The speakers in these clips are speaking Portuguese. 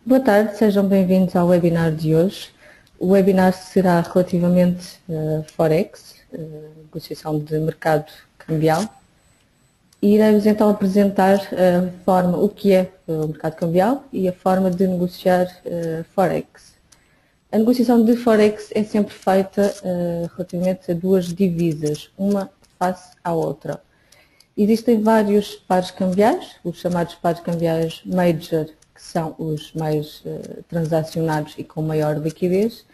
Boa tarde, sejam bem-vindos ao webinar de hoje. O webinar será relativamente Forex, negociação de mercado cambial. E irei-vos então apresentar o que é o mercado cambial e a forma de negociar Forex. A negociação de Forex é sempre feita relativamente a duas divisas, uma face à outra. Existem vários pares cambiais, os chamados pares cambiais Major, que são os mais transacionados e com maior liquidez,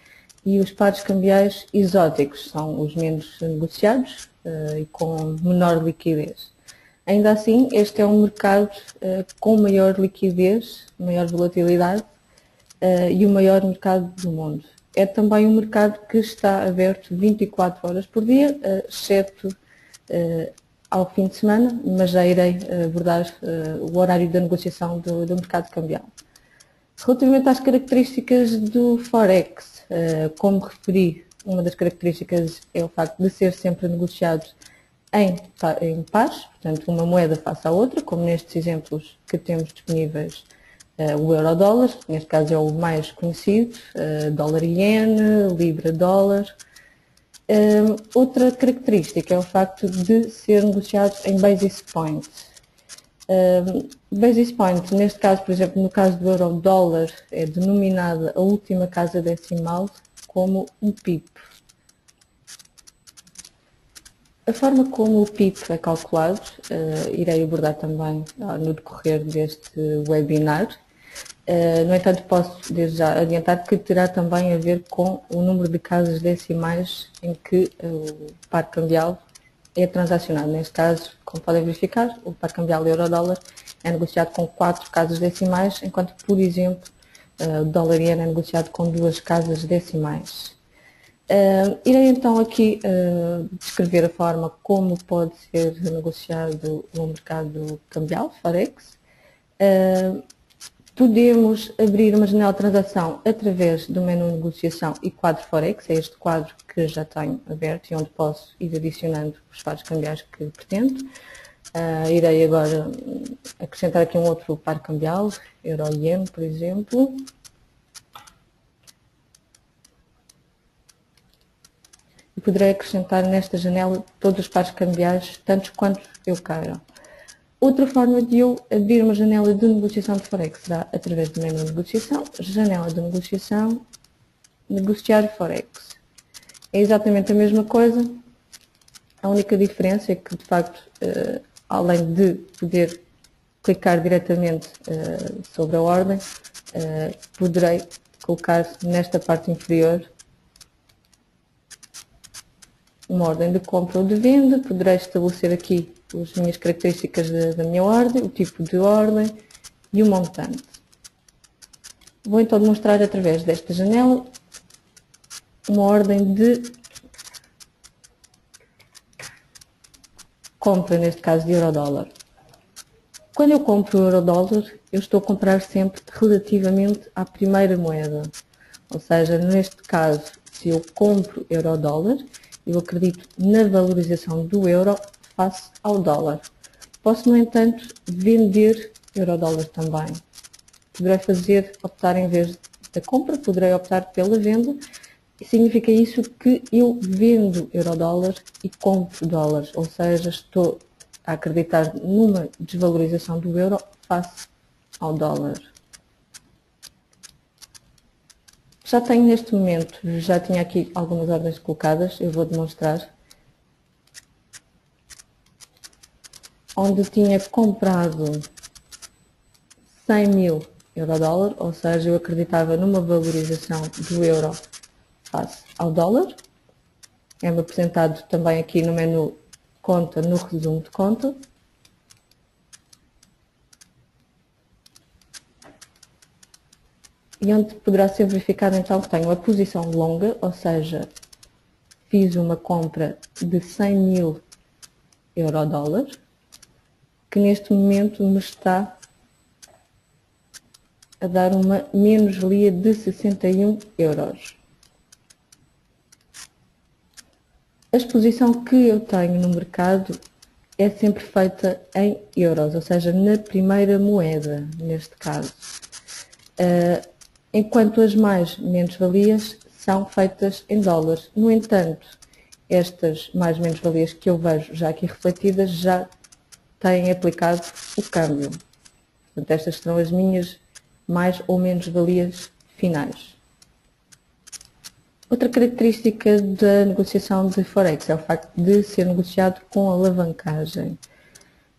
e os pares cambiais exóticos, são os menos negociados e com menor liquidez. Ainda assim, este é um mercado com maior liquidez, maior volatilidade e o maior mercado do mundo. É também um mercado que está aberto 24 horas por dia, exceto ao fim de semana, mas já irei abordar o horário da negociação do mercado cambial. Relativamente às características do Forex, como referi, uma das características é o facto de ser sempre negociado em pares, portanto uma moeda face à outra, como nestes exemplos que temos disponíveis o euro-dólar, neste caso é o mais conhecido, dólar-iene, libra-dólar. Outra característica é o facto de ser negociado em basis point. Basis point, neste caso, por exemplo, no caso do euro-dólar, é denominada a última casa decimal como um PIP. A forma como o PIP é calculado, irei abordar também no decorrer deste webinar. No entanto, posso desde já adiantar que terá também a ver com o número de casas decimais em que o par cambial é transacionado. Neste caso, como podem verificar, o par cambial euro-dólar é negociado com 4 casas decimais, enquanto, por exemplo, o dólar-iene é negociado com 2 casas decimais. Irei então aqui descrever a forma como pode ser negociado o mercado cambial, Forex. Podemos abrir uma janela de transação através do menu negociação e quadro Forex, é este quadro que já tenho aberto e onde posso ir adicionando os pares cambiais que pretendo. Irei agora acrescentar aqui um outro par cambial, euro-iene, por exemplo. E poderei acrescentar nesta janela todos os pares cambiais, tantos quanto eu queira. Outra forma de eu abrir uma janela de negociação de Forex será através do menu negociação, janela de negociação, negociar Forex. É exatamente a mesma coisa, a única diferença é que, de facto, além de poder clicar diretamente sobre a ordem, poderei colocar nesta parte inferior uma ordem de compra ou de venda, poderei estabelecer aqui as minhas características da minha ordem, o tipo de ordem e o montante. Vou então demonstrar através desta janela uma ordem de compra, neste caso de euro-dólar. Quando eu compro o euro-dólar, eu estou a comprar sempre relativamente à primeira moeda. Ou seja, neste caso, se eu compro euro-dólar, eu acredito na valorização do euro face ao dólar. Posso, no entanto, vender euro-dólar também. Poderei optar em vez da compra, poderei optar pela venda. Significa isso que eu vendo euro-dólar e compro dólares, ou seja, estou a acreditar numa desvalorização do euro face ao dólar. Já tenho neste momento, já tinha aqui algumas ordens colocadas, eu vou demonstrar. Onde tinha comprado 100 mil euro-dólar, ou seja, eu acreditava numa valorização do euro face ao dólar. É-me apresentado também aqui no menu conta, no resumo de conta. E onde poderá ser verificado então que tenho a posição longa, ou seja, fiz uma compra de 100 mil euro-dólar, que neste momento me está a dar uma menos-valia de 61 euros. A exposição que eu tenho no mercado é sempre feita em euros, ou seja, na primeira moeda, neste caso. enquanto as mais menos-valias são feitas em dólares. No entanto, estas mais menos-valias que eu vejo já aqui refletidas já têm aplicado o câmbio. Portanto, estas serão as minhas mais ou menos-valias finais. Outra característica da negociação de Forex é o facto de ser negociado com alavancagem.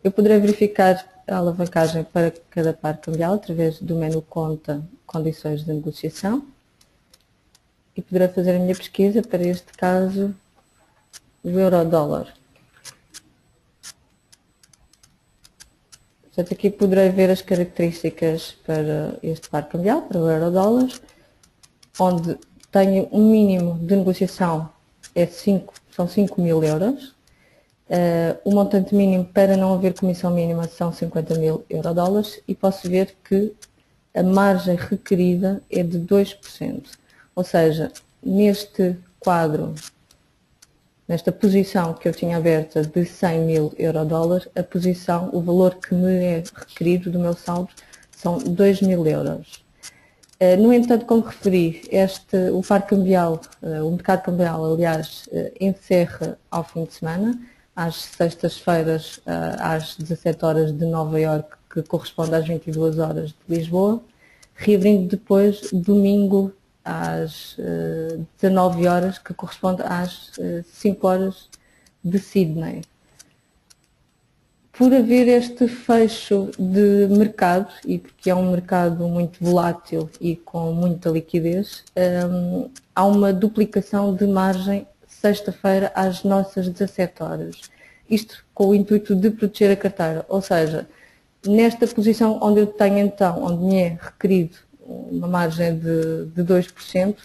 Eu poderei verificar a alavancagem para cada par cambial através do menu Conta, Condições de Negociação, e poderei fazer a minha pesquisa, para este caso, o euro-dólar. Portanto, aqui poderei ver as características para este par cambial, para o euro-dólar, onde tenho um mínimo de negociação, são 5.000 euros. O montante mínimo para não haver comissão mínima são 50.000 euro-dólares e posso ver que a margem requerida é de 2%. Ou seja, neste quadro, nesta posição que eu tinha aberta de 100.000 euro-dólares, o valor que me é requerido do meu saldo são 2.000 euros. No entanto, como referi, o par cambial, o mercado cambial, aliás, encerra ao fim de semana, às sextas-feiras, às 17 horas de Nova Iorque, que corresponde às 22 horas de Lisboa, reabrindo depois domingo às 19 horas, que corresponde às 5 horas de Sydney. Por haver este fecho de mercado, e porque é um mercado muito volátil e com muita liquidez, há uma duplicação de margem sexta-feira às nossas 17 horas. Isto com o intuito de proteger a carteira, ou seja, nesta posição onde eu tenho então, onde me é requerido uma margem de 2%,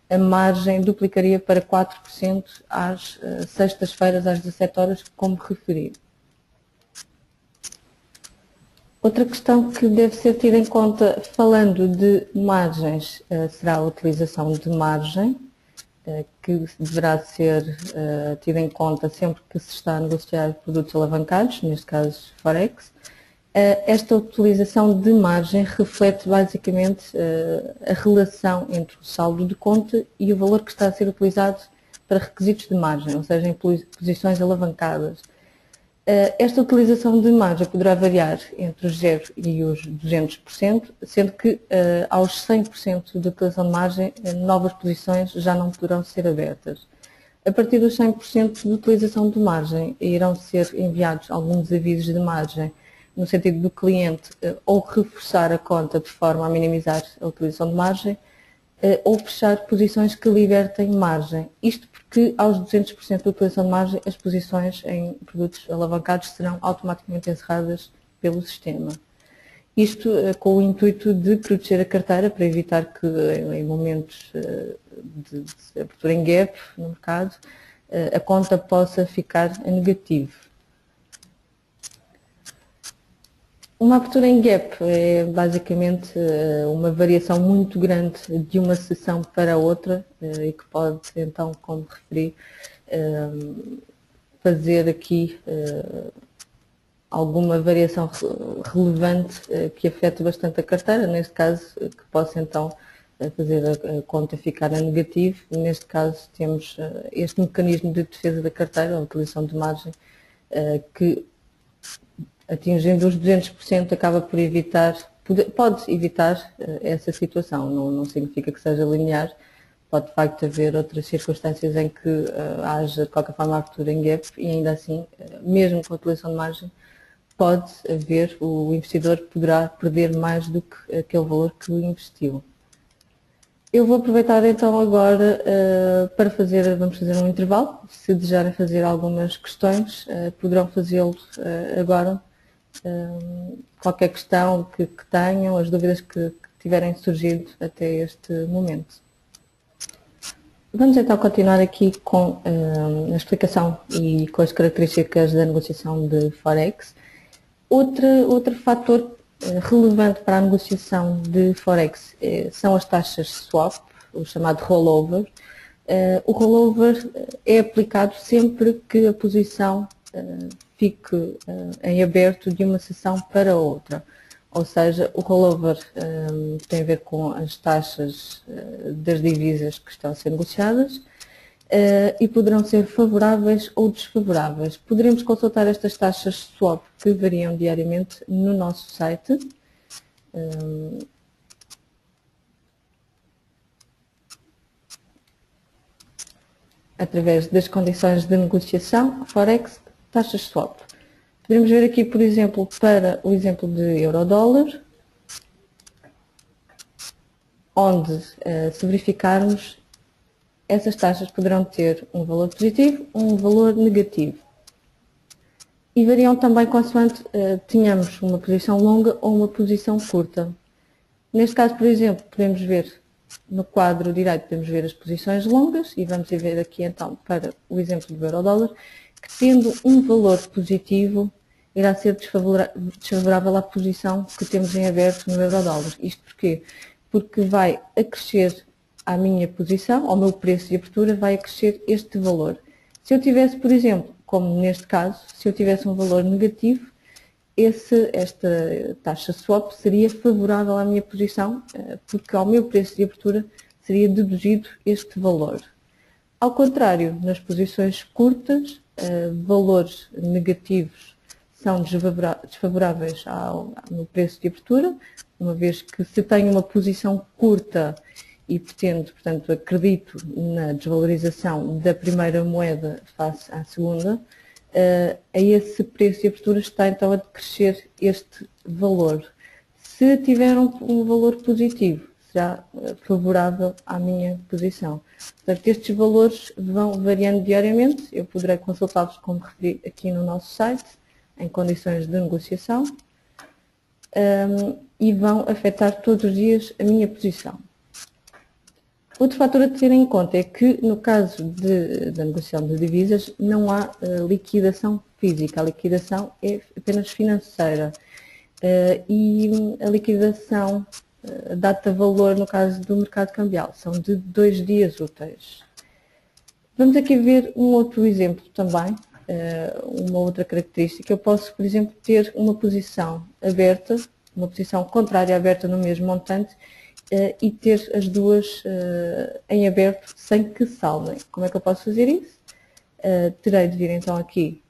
a margem duplicaria para 4% às sextas-feiras às 17 horas, como referi. Outra questão que deve ser tida em conta, falando de margens, será a utilização de margem, que deverá ser tida em conta sempre que se está a negociar produtos alavancados, neste caso Forex. Esta utilização de margem reflete basicamente a relação entre o saldo de conta e o valor que está a ser utilizado para requisitos de margem, ou seja, em posições alavancadas. Esta utilização de margem poderá variar entre os 0% e os 200%, sendo que aos 100% de utilização de margem, novas posições já não poderão ser abertas. A partir dos 100% de utilização de margem, irão ser enviados alguns avisos de margem, no sentido do cliente ou reforçar a conta de forma a minimizar a utilização de margem, ou fechar posições que libertem margem. Isto porque aos 200% de utilização de margem, as posições em produtos alavancados serão automaticamente encerradas pelo sistema. Isto com o intuito de proteger a carteira, para evitar que em momentos de abertura em gap no mercado, a conta possa ficar a negativo. Uma abertura em gap é basicamente uma variação muito grande de uma sessão para outra e que pode então, como referi, fazer aqui alguma variação relevante que afete bastante a carteira, neste caso que possa então fazer a conta ficar a negativo. Neste caso temos este mecanismo de defesa da carteira, a utilização de margem, que atingindo os 200% acaba por pode evitar essa situação. Não significa que seja linear, pode de facto haver outras circunstâncias em que haja de qualquer forma a abertura em gap e ainda assim, mesmo com a utilização de margem, pode haver, o investidor poderá perder mais do que aquele valor que investiu. Eu vou aproveitar então agora vamos fazer um intervalo. Se desejarem fazer algumas questões, poderão fazê-lo agora. Qualquer questão que tenham, as dúvidas que tiverem surgido até este momento. Vamos então continuar aqui com a explicação e com as características da negociação de Forex. Outro fator relevante para a negociação de Forex são as taxas swap, o chamado rollover. O rollover é aplicado sempre que a posição fique em aberto de uma sessão para outra. Ou seja, o rollover tem a ver com as taxas das divisas que estão a ser negociadas e poderão ser favoráveis ou desfavoráveis. Poderemos consultar estas taxas swap que variam diariamente no nosso site. Através das condições de negociação, Forex, taxas swap. Podemos ver aqui, por exemplo, para o exemplo de euro-dólar, onde, se verificarmos, essas taxas poderão ter um valor positivo ou um valor negativo. E variam também consoante tenhamos uma posição longa ou uma posição curta. Neste caso, por exemplo, podemos ver no quadro direito, podemos ver as posições longas e vamos ver aqui então para o exemplo do euro-dólar, que tendo um valor positivo, irá ser desfavorável à posição que temos em aberto no euro-dólar. Isto porquê? Porque vai acrescer à minha posição, ao meu preço de abertura, vai acrescer este valor. Se eu tivesse, por exemplo, como neste caso, se eu tivesse um valor negativo, esta taxa swap seria favorável à minha posição, porque ao meu preço de abertura seria deduzido este valor. Ao contrário, nas posições curtas, valores negativos são desfavoráveis no preço de abertura, uma vez que se tenho uma posição curta e pretendo, portanto, acredito na desvalorização da primeira moeda face à segunda, a esse preço de abertura está então a decrescer este valor. Se tiver um valor positivo, será favorável à minha posição. Portanto, estes valores vão variando diariamente, eu poderei consultá-los, como referi aqui no nosso site, em condições de negociação, e vão afetar todos os dias a minha posição. Outro fator a ter em conta é que, no caso da negociação de divisas, não há liquidação física, a liquidação é apenas financeira. E a liquidação, a data-valor, no caso do mercado cambial, são de 2 dias úteis. Vamos aqui ver um outro exemplo também, uma outra característica. Eu posso, por exemplo, ter uma posição aberta, uma posição contrária aberta no mesmo montante, e ter as duas em aberto sem que saldem. Como é que eu posso fazer isso? Terei de vir então aqui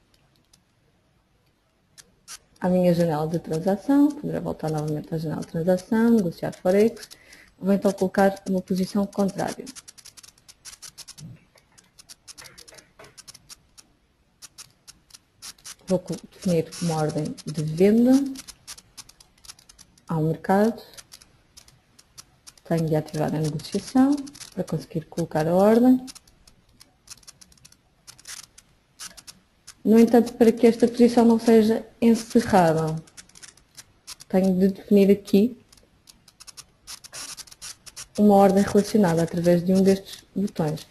à minha janela de transação, poderei voltar novamente à janela de transação, negociar Forex, vou então colocar uma posição contrária. Vou definir uma ordem de venda ao mercado. Tenho de ativar a negociação para conseguir colocar a ordem. No entanto, para que esta posição não seja encerrada, tenho de definir aqui uma ordem relacionada através de um destes botões.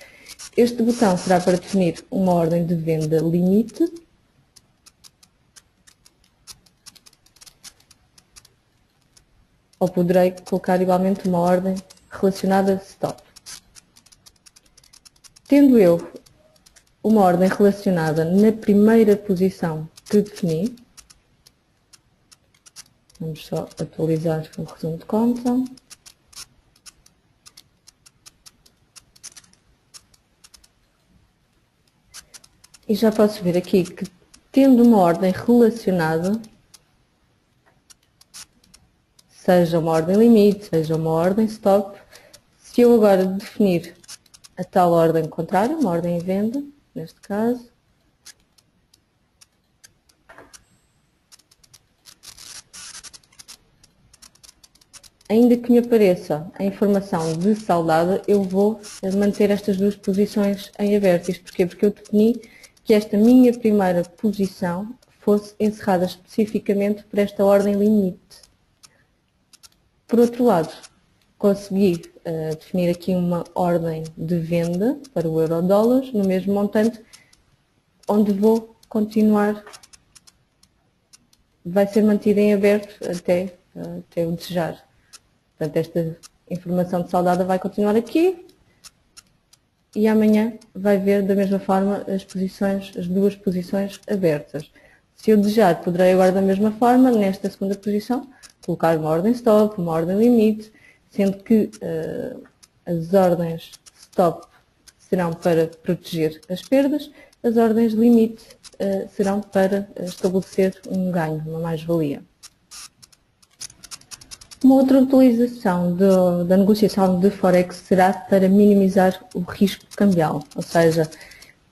Este botão será para definir uma ordem de venda limite. Ou poderei colocar igualmente uma ordem relacionada a stop. Tendo eu uma ordem relacionada na primeira posição que defini, vamos só atualizar o resumo de conta. E já posso ver aqui que, tendo uma ordem relacionada, seja uma ordem limite, seja uma ordem stop, se eu agora definir a tal ordem contrária, uma ordem em venda, neste caso, ainda que me apareça a informação de saldada, eu vou manter estas duas posições em aberto. Isto porquê? Porque eu defini que esta minha primeira posição fosse encerrada especificamente por esta ordem limite. Por outro lado, consegui definir aqui uma ordem de venda para o euro-dólar no mesmo montante, onde vou continuar, vai ser mantida em aberto até eu desejar. Portanto, esta informação de saldada vai continuar aqui e amanhã vai ver da mesma forma as duas posições abertas. Se eu desejar, poderei agora da mesma forma, nesta segunda posição, colocar uma ordem stop, uma ordem limite, sendo que as ordens stop serão para proteger as perdas, as ordens limite serão para estabelecer um ganho, uma mais-valia. Uma outra utilização da negociação de Forex será para minimizar o risco cambial, ou seja,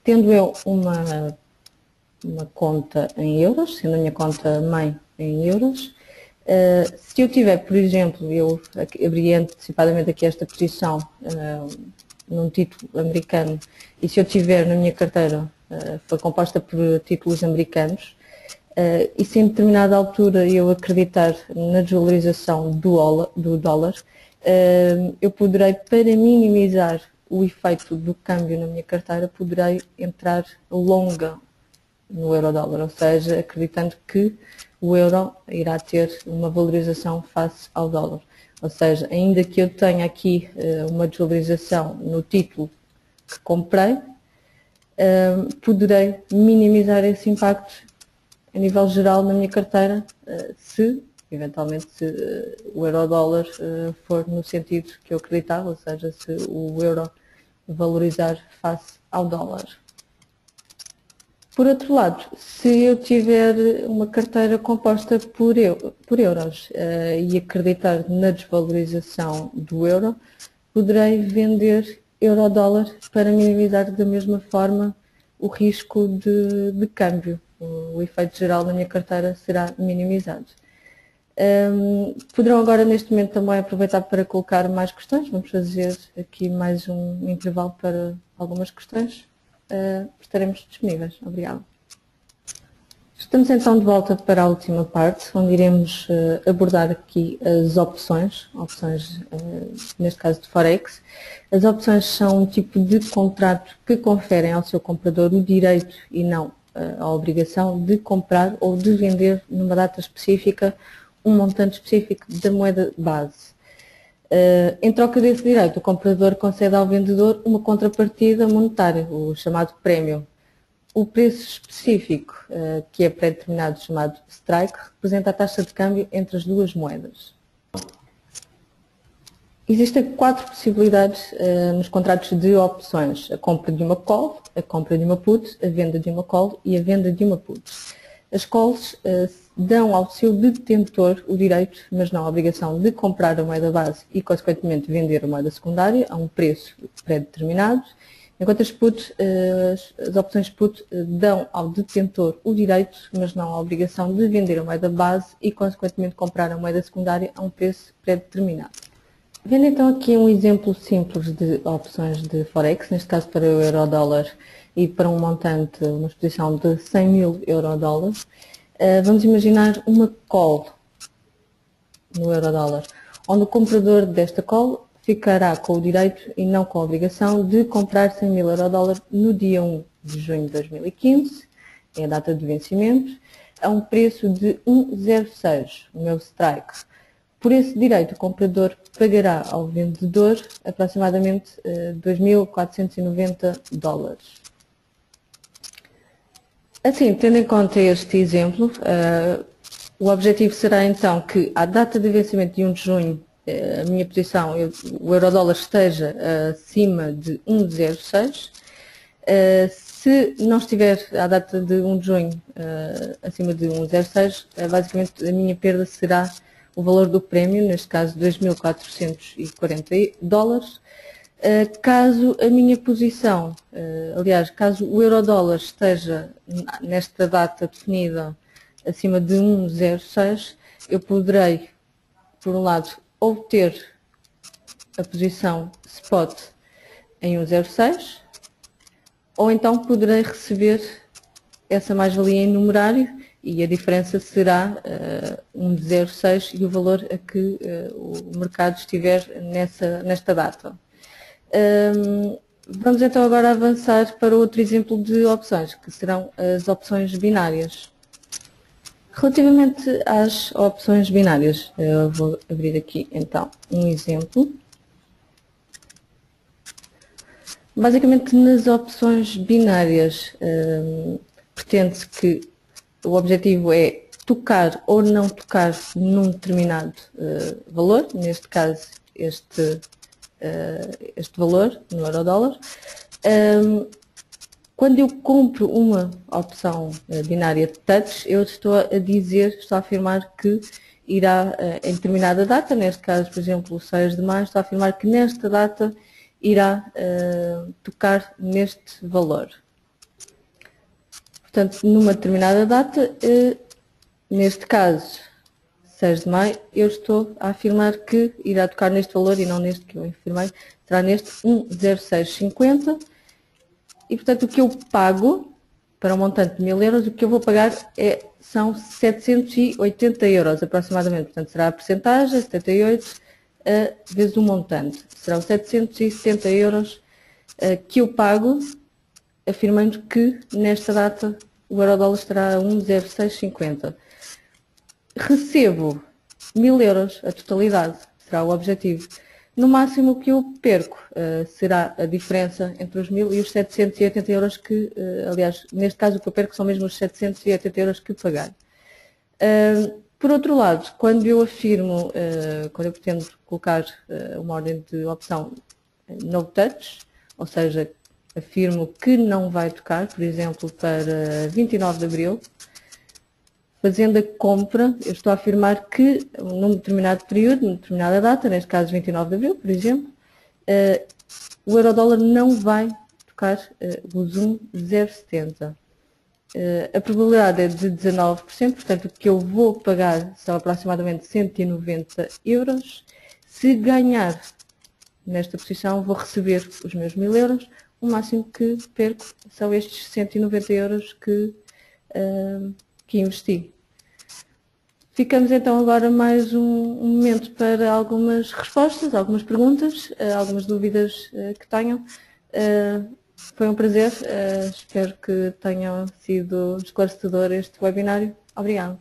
tendo eu uma conta em euros, sendo a minha conta mãe em euros, se eu tiver, por exemplo, eu abri antecipadamente aqui esta posição num título americano, e se eu tiver na minha carteira, foi composta por títulos americanos, e se em determinada altura eu acreditar na desvalorização do dólar, eu poderei, para minimizar o efeito do câmbio na minha carteira, poderei entrar longa no euro-dólar, ou seja, acreditando que o euro irá ter uma valorização face ao dólar. Ou seja, ainda que eu tenha aqui uma desvalorização no título que comprei, poderei minimizar esse impacto a nível geral na minha carteira, se eventualmente o euro-dólar for no sentido que eu acreditava, ou seja, se o euro valorizar face ao dólar. Por outro lado, se eu tiver uma carteira composta por euros e acreditar na desvalorização do euro, poderei vender euro-dólar para minimizar da mesma forma o risco de câmbio. O efeito geral na minha carteira será minimizado. Poderão agora neste momento também aproveitar para colocar mais questões. Vamos fazer aqui mais um intervalo para algumas questões. Estaremos disponíveis. Obrigada. Estamos então de volta para a última parte, onde iremos abordar aqui as opções, neste caso de Forex. As opções são um tipo de contrato que conferem ao seu comprador o direito e não a obrigação de comprar ou de vender numa data específica um montante específico da moeda base. Em troca desse direito, o comprador concede ao vendedor uma contrapartida monetária, o chamado prémio. O preço específico, que é pré-determinado, chamado strike, representa a taxa de câmbio entre as duas moedas. Existem 4 possibilidades nos contratos de opções: a compra de uma call, a compra de uma put, a venda de uma call e a venda de uma put. As calls dão ao seu detentor o direito, mas não a obrigação, de comprar a moeda base e, consequentemente, vender a moeda secundária a um preço pré-determinado, enquanto as opções put dão ao detentor o direito, mas não a obrigação, de vender a moeda base e, consequentemente, comprar a moeda secundária a um preço pré-determinado. Vendo então aqui um exemplo simples de opções de Forex, neste caso para o euro-dólar e para um montante, uma exposição de 100 mil euro-dólares, vamos imaginar uma call no euro-dólar, onde o comprador desta call ficará com o direito e não com a obrigação de comprar 100 mil euro-dólares no dia 1 de junho de 2015, é a data de vencimento, a um preço de 1,06, o meu strike. Por esse direito, o comprador pagará ao vendedor aproximadamente 2.490 dólares. Assim, tendo em conta este exemplo, o objetivo será então que, à data de vencimento de 1 de junho, a minha posição, o euro-dólar esteja acima de 1,06. Se não estiver à data de 1 de junho acima de 1,06, basicamente a minha perda será o valor do prémio, neste caso 2.440 dólares. Caso a minha posição, aliás, caso o euro-dólar esteja nesta data definida acima de 1,06, eu poderei, por um lado, obter a posição spot em 1,06, ou então poderei receber essa mais-valia em numerário e a diferença será 1,06 e o valor a que o mercado estiver nesta data. Vamos então agora avançar para outro exemplo de opções, que serão as opções binárias. Relativamente às opções binárias, eu vou abrir aqui então um exemplo. Basicamente, nas opções binárias, pretende-se que o objetivo é tocar ou não tocar num determinado valor, neste caso este valor no euro-dólar. Quando eu compro uma opção binária de touch, eu estou a afirmar que irá, em determinada data, neste caso, por exemplo, o 6 de maio, estou a afirmar que nesta data irá tocar neste valor. Portanto, numa determinada data, neste caso, 6 de maio, eu estou a afirmar que irá tocar neste valor e não neste que eu afirmei, será neste 1,0650. E, portanto, o que eu pago para um montante de 1000 euros, o que eu vou pagar são 780 euros aproximadamente. Portanto, será a percentagem, 78, vezes o montante. Serão 760 euros que eu pago, afirmando que nesta data o euro-dólar estará a 1,0650. Recebo 1000 euros, a totalidade, será o objetivo. No máximo o que eu perco será a diferença entre os 1000 e os 780 euros que, aliás, neste caso o que eu perco são mesmo os 780 euros que pagar. Por outro lado, quando eu afirmo, quando eu pretendo colocar uma ordem de opção no touch, ou seja, afirmo que não vai tocar, por exemplo, para 29 de abril, fazendo a compra, eu estou a afirmar que num determinado período, numa determinada data, neste caso 29 de abril, por exemplo, o euro-dólar não vai tocar os 1,070. A probabilidade é de 19%, portanto o que eu vou pagar são aproximadamente 190 euros. Se ganhar nesta posição, vou receber os meus 1000 euros. O máximo que perco são estes 190 euros que investi. Ficamos então agora mais um momento para algumas respostas, algumas perguntas, algumas dúvidas que tenham. Foi um prazer, espero que tenham sido esclarecedor este webinário. Obrigada.